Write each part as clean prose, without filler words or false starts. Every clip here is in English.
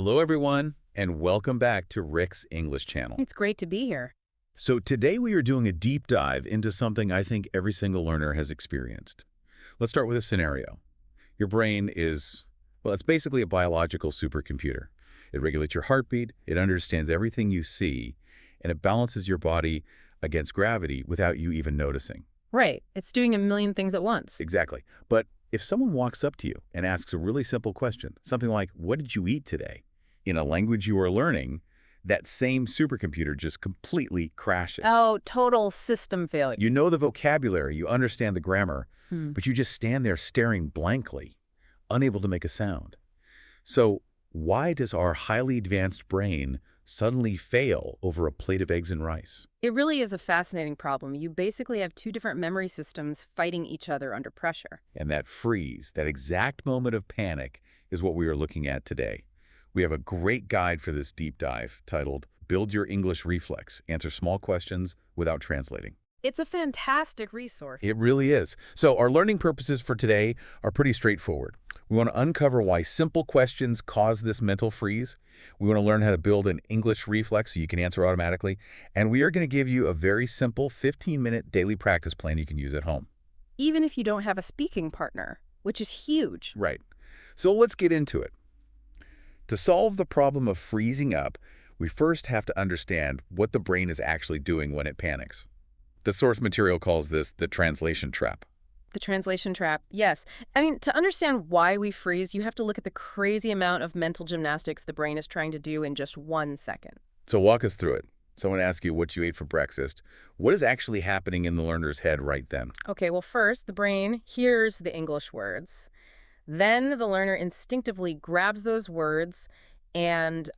Hello, everyone, and welcome back to Rick's English channel. It's great to be here. So today we are doing a deep dive into something I think every single learner has experienced. Let's start with a scenario. Your brain is, well, it's basically a biological supercomputer. It regulates your heartbeat, it understands everything you see, and it balances your body against gravity without you even noticing. Right. It's doing a million things at once. Exactly. But if someone walks up to you and asks a really simple question, something like, "What did you eat today?" in a language you are learning, that same supercomputer just completely crashes. Oh, total system failure. You know the vocabulary, you understand the grammar, Hmm. but you just stand there staring blankly, unable to make a sound. So why does our highly advanced brain suddenly fail over a plate of eggs and rice? It really is a fascinating problem. You basically have two different memory systems fighting each other under pressure. And that freeze, that exact moment of panic, is what we are looking at today. We have a great guide for this deep dive titled Build Your English Reflex, Answer Small Questions Without Translating. It's a fantastic resource. It really is. So our learning purposes for today are pretty straightforward. We want to uncover why simple questions cause this mental freeze. We want to learn how to build an English reflex so you can answer automatically. And we are going to give you a very simple 15-minute daily practice plan you can use at home. Even if you don't have a speaking partner, which is huge. Right. So let's get into it. To solve the problem of freezing up, we first have to understand what the brain is actually doing when it panics. The source material calls this the translation trap. The translation trap, yes. I mean, to understand why we freeze, you have to look at the crazy amount of mental gymnastics the brain is trying to do in just 1 second. So walk us through it. Someone asks you what you ate for breakfast. What is actually happening in the learner's head right then? Okay, well, first, the brain hears the English words. Then the learner instinctively grabs those words and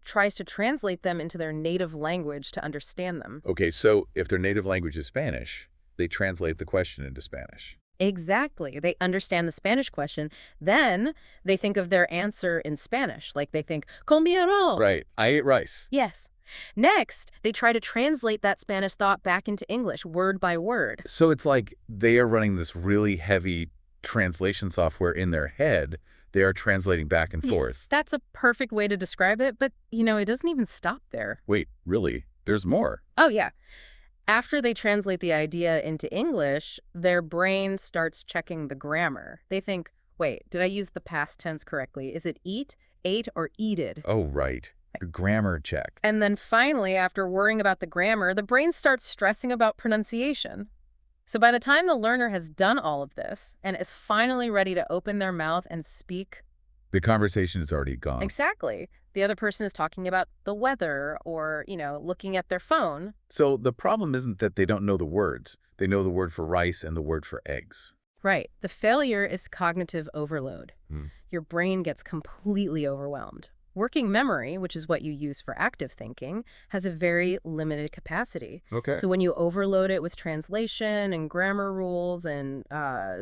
tries to translate them into their native language to understand them. Okay, so if their native language is Spanish, they translate the question into Spanish. Exactly. They understand the Spanish question. Then they think of their answer in Spanish. Like they think, comieron. Right, I ate rice. Yes. Next, they try to translate that Spanish thought back into English, word by word. So it's like they are running this really heavy translation software in their head. They are translating back and forth. That's a perfect way to describe it, but, it doesn't even stop there. Wait, really? There's more? Oh, yeah. After they translate the idea into English, their brain starts checking the grammar. They think, wait, did I use the past tense correctly? Is it eat, ate, or eated? Oh, right. The grammar check. And then finally, after worrying about the grammar, the brain starts stressing about pronunciation. So by the time the learner has done all of this and is finally ready to open their mouth and speak, The conversation is already gone. exactly, the other person is talking about the weather or, looking at their phone. So the problem isn't that they don't know the words. They know the word for rice and the word for eggs. Right. The failure is cognitive overload. Hmm. Your brain gets completely overwhelmed. Working memory, which is what you use for active thinking, has a very limited capacity. Okay. So when you overload it with translation and grammar rules and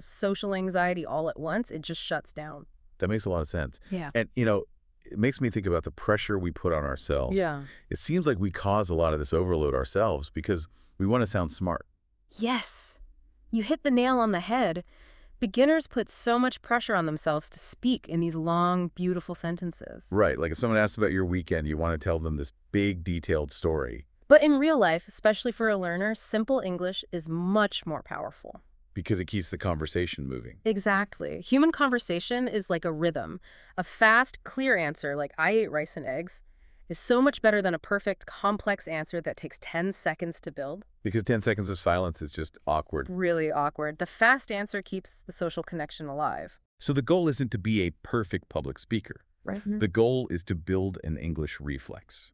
social anxiety all at once, it just shuts down. That makes a lot of sense. Yeah. And, it makes me think about the pressure we put on ourselves. Yeah. It seems like we cause a lot of this overload ourselves because we want to sound smart. Yes. You hit the nail on the head. Beginners put so much pressure on themselves to speak in these long, beautiful sentences. Right. Like if someone asks about your weekend, you want to tell them this big, detailed story But in real life, especially for a learner, simple English is much more powerful. because it keeps the conversation moving. Exactly. Human conversation is like a rhythm. A fast, clear answer, like I ate rice and eggs, is so much better than a perfect, complex answer that takes 10 seconds to build. Because 10 seconds of silence is just awkward. Really awkward. The fast answer keeps the social connection alive. So the goal isn't to be a perfect public speaker. Right. The goal is to build an English reflex.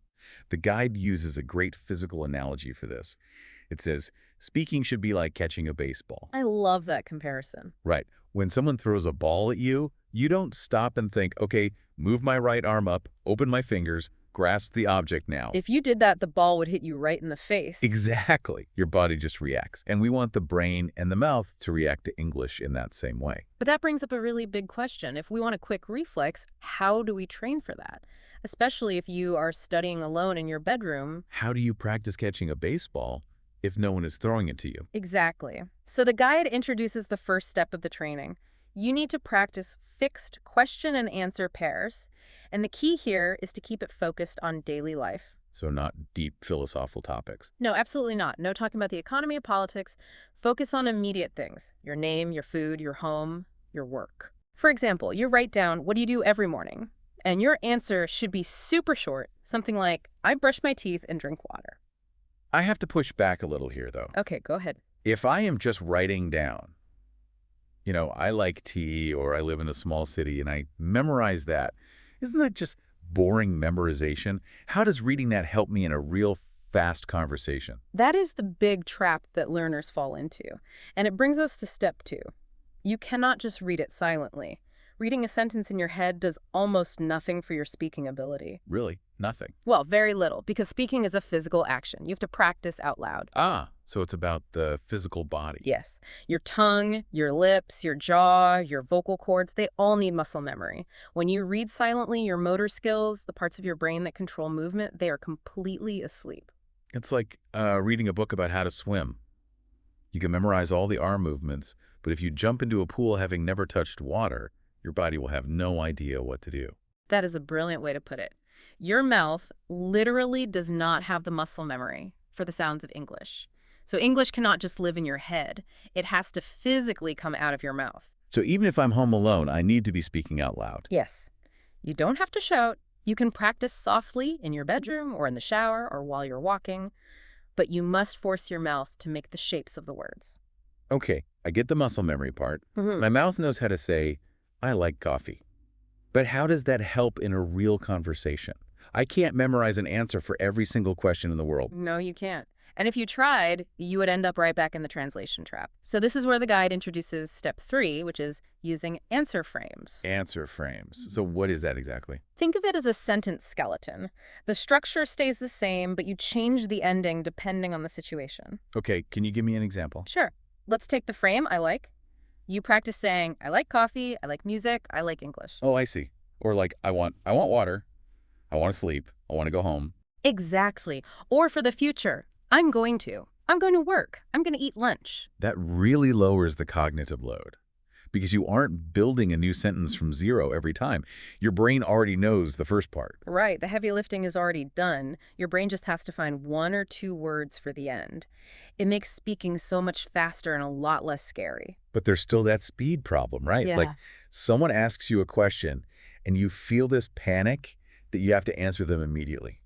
The guide uses a great physical analogy for this. It says, speaking should be like catching a baseball. I love that comparison. Right. When someone throws a ball at you, you don't stop and think, okay, move my right arm up, open my fingers, grasp the object now. If you did that, the ball would hit you right in the face. Exactly. Your body just reacts. And we want the brain and the mouth to react to English in that same way. But that brings up a really big question. If we want a quick reflex, how do we train for that? Especially if you are studying alone in your bedroom. How do you practice catching a baseball if no one is throwing it to you? Exactly. So the guide introduces the first step of the training. You need to practice fixed question and answer pairs. And the key here is to keep it focused on daily life. So not deep philosophical topics. No, absolutely not. No talking about the economy or politics. Focus on immediate things. Your name, your food, your home, your work. For example, you write down, what do you do every morning? And your answer should be super short. Something like, I brush my teeth and drink water. I have to push back a little here, though. Okay, go ahead. If I am just writing down, I like tea or I live in a small city and I memorize that, isn't that just boring memorization? How does reading that help me in a real fast conversation? That is the big trap that learners fall into. And it brings us to step 2. You cannot just read it silently. Reading a sentence in your head does almost nothing for your speaking ability. Really? Nothing. Well, very little, because speaking is a physical action. You have to practice out loud. Ah, so it's about the physical body. Yes. Your tongue, your lips, your jaw, your vocal cords, they all need muscle memory. When you read silently, your motor skills, the parts of your brain that control movement, they are completely asleep. It's like reading a book about how to swim. You can memorize all the arm movements, but if you jump into a pool having never touched water, your body will have no idea what to do. That is a brilliant way to put it. Your mouth literally does not have the muscle memory for the sounds of English. So English cannot just live in your head. It has to physically come out of your mouth. So even if I'm home alone, I need to be speaking out loud. Yes. You don't have to shout. You can practice softly in your bedroom or in the shower or while you're walking, but you must force your mouth to make the shapes of the words. Okay, I get the muscle memory part. Mhm. My mouth knows how to say, I like coffee. But how does that help in a real conversation? I can't memorize an answer for every single question in the world. No, you can't. And if you tried, you would end up right back in the translation trap. So this is where the guide introduces step 3, which is using answer frames. Answer frames. So what is that exactly? Think of it as a sentence skeleton. The structure stays the same, but you change the ending depending on the situation. Okay, can you give me an example? Sure. Let's take the frame, I like. You practice saying, I like coffee, I like music, I like English. Oh, I see. Or like, I want water, I want to sleep, I want to go home. Exactly. Or for the future, I'm going to work, I'm going to eat lunch. That really lowers the cognitive load because you aren't building a new sentence from zero every time. Your brain already knows the first part. Right, the heavy lifting is already done. Your brain just has to find 1 or 2 words for the end. It makes speaking so much faster and a lot less scary. But there's still that speed problem, right? Yeah. Like someone asks you a question and you feel this panic that you have to answer them immediately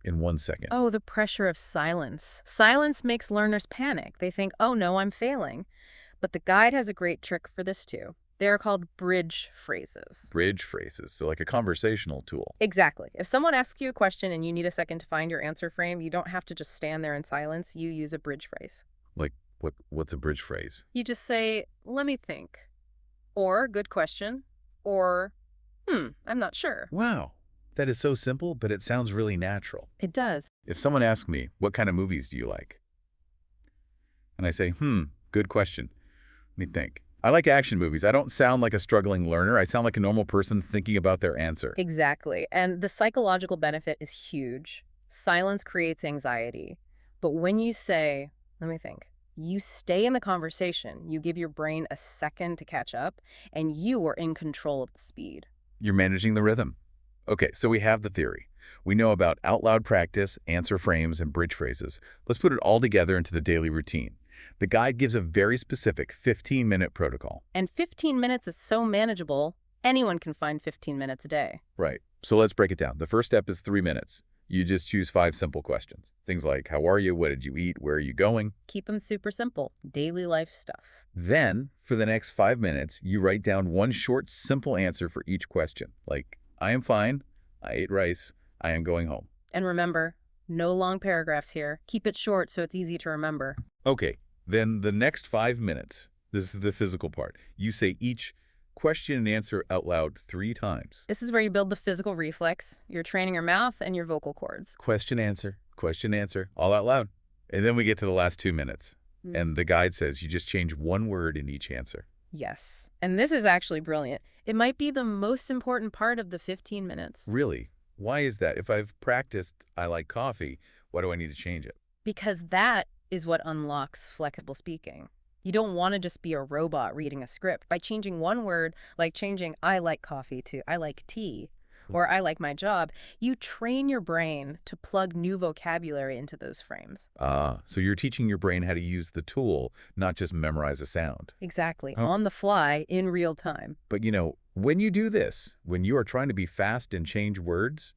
in 1 second. Oh, the pressure of silence. Silence makes learners panic. They think, oh no, I'm failing. But the guide has a great trick for this too. They are called bridge phrases. Bridge phrases, so like a conversational tool. Exactly. If someone asks you a question and you need a second to find your answer frame, you don't have to just stand there in silence. You use a bridge phrase. Like what's a bridge phrase? You just say, let me think. Or, good question. Or, I'm not sure. Wow, that is so simple, but it sounds really natural. It does. If someone asks me, what kind of movies do you like? And I say, good question. Let me think. I like action movies. I don't sound like a struggling learner. I sound like a normal person thinking about their answer. Exactly. And the psychological benefit is huge. Silence creates anxiety. But when you say, let me think, you stay in the conversation, you give your brain a second to catch up, and you are in control of the speed. You're managing the rhythm. Okay, so we have the theory. We know about out loud practice, answer frames, and bridge phrases. Let's put it all together into the daily routine. The guide gives a very specific 15-minute protocol. And 15 minutes is so manageable, anyone can find 15 minutes a day. Right. So let's break it down. The first step is 3 minutes. You just choose 5 simple questions. Things like, how are you? What did you eat? Where are you going? Keep them super simple. Daily life stuff. Then, for the next 5 minutes, you write down one short, simple answer for each question. Like, I am fine. I ate rice. I am going home. And remember, no long paragraphs here. Keep it short so it's easy to remember. Okay. Then the next 5 minutes, this is the physical part. You say each question and answer out loud 3 times. This is where you build the physical reflex. You're training your mouth and your vocal cords. Question, answer, all out loud. And then we get to the last 2 minutes. And the guide says you just change 1 word in each answer. Yes. And this is actually brilliant. It might be the most important part of the 15 minutes. Really? Why is that? If I've practiced I like coffee, why do I need to change it? Because that is what unlocks flexible speaking. You don't want to just be a robot reading a script. By changing one word, like changing I like coffee to I like tea, or I like my job, you train your brain to plug new vocabulary into those frames. So you're teaching your brain how to use the tool, not just memorize a sound. Exactly. Oh. On the fly, in real time. But when you do this, when you are trying to be fast and change words,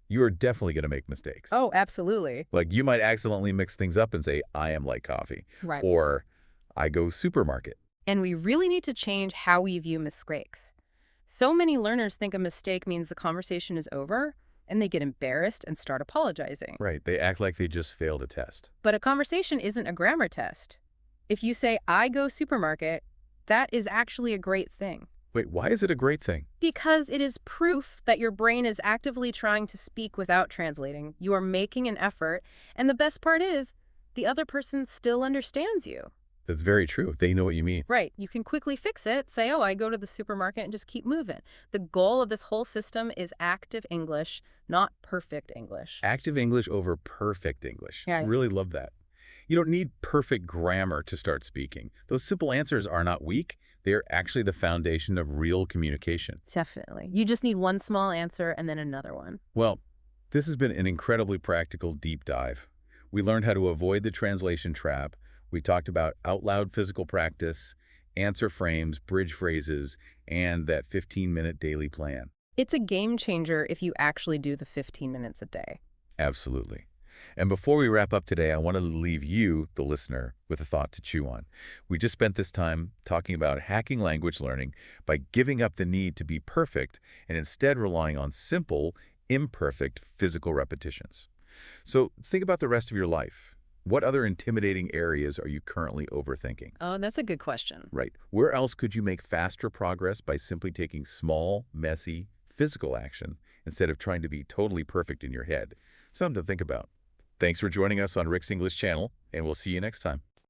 you are definitely going to make mistakes. Oh, absolutely. Like you might accidentally mix things up and say, I am like coffee, Right. or I go supermarket. And we really need to change how we view mistakes. So many learners think a mistake means the conversation is over, and they get embarrassed and start apologizing. Right. They act like they just failed a test. But a conversation isn't a grammar test. If you say, I go supermarket, that is actually a great thing. Wait, why is it a great thing? Because it is proof that your brain is actively trying to speak without translating. You are making an effort, and the best part is, the other person still understands you. That's very true. They know what you mean. Right. You can quickly fix it, say, oh, I go to the supermarket, and just keep moving. The goal of this whole system is active English, not perfect English. Active English over perfect English. Yeah. Really love that. You don't need perfect grammar to start speaking. Those simple answers are not weak. They are actually the foundation of real communication. Definitely. You just need one small answer and then another one. Well, this has been an incredibly practical deep dive. We learned how to avoid the translation trap. We talked about out loud physical practice, answer frames, bridge phrases, and that 15-minute daily plan. It's a game changer if you actually do the 15 minutes a day. Absolutely. And before we wrap up today, I wanted to leave you, the listener, with a thought to chew on. We just spent this time talking about hacking language learning by giving up the need to be perfect and instead relying on simple, imperfect physical repetitions. So think about the rest of your life. What other intimidating areas are you currently overthinking? Oh, that's a good question. Right. Where else could you make faster progress by simply taking small, messy, physical action instead of trying to be totally perfect in your head? Something to think about. Thanks for joining us on Rick's English Channel, and we'll see you next time.